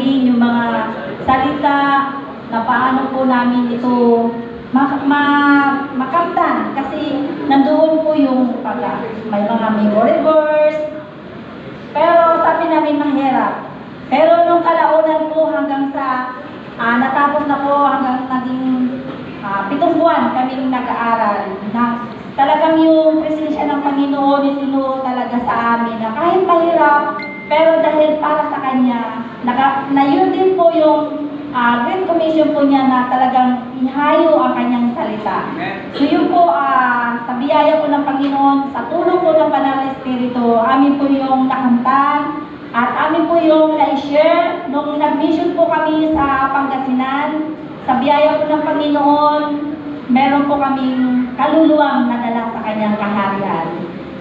sabihin yung mga salita na paano po namin ito makamtan. Kasi nandoon po yung may mga memory verse. Pero sabi namin mahirap. Pero nung kalaunan po hanggang sa natapos na po hanggang naging 7 buwan kaming nag-aaral na talagang yung presensya ng Panginoon isinuro talaga sa amin na kahit mahirap, pero dahil para sa Kanya, na yun din po yung Great Commission po niya na talagang ihayo ang Kanyang salita. So yun po, sa biyaya po ng Panginoon, sa tulong po ng Banal na Espiritu, amin po yung nakamtan at amin po yung na-share nung nag-mission po kami sa Pangasinan. Sa biyaya po ng Panginoon, meron po kaming kaluluwang nadala sa Kanyang kaharian.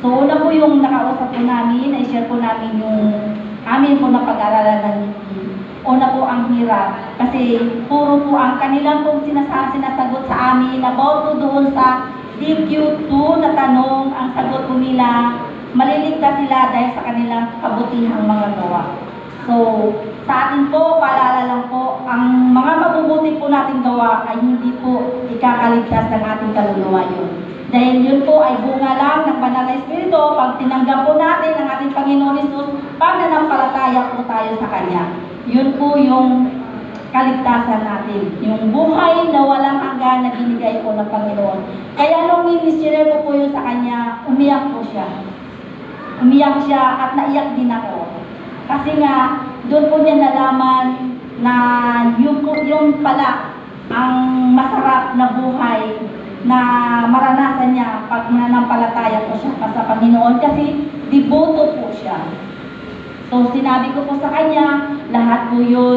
So una po yung nakausap po namin, na-share po namin yung amin po na pag-aralan ng una po ang hirap. Kasi puro po ang kanilang pong sinasagot sa amin about po doon sa DQ2 na tanong, ang sagot po nila, maliligtas sila dahil sa kanilang kabutihang mga gawa. So, sa atin po, paalala lang po, ang mga mabubuti po nating gawa ay hindi po ikakaligtas ng ating kaluluwa yun. Dahil yun po ay bunga lang ng Banal na Espiritu pag tinanggap po natin ang ating Panginoon Hesus, pag nanampalataya po tayo sa Kanya. Yun po yung kaligtasan natin. Yung buhay na walang hanggan na binigay po ng Panginoon. Kaya nung ministry ko po yun sa Kanya, umiyak po siya. Umiyak siya at naiyak din ako. Kasi nga, doon po niya nalaman na yung pala ang masarap na buhay na maranasan niya pag nanampalataya po siya sa Panginoon kasi devoto po siya. So sinabi ko po sa kanya, lahat po yun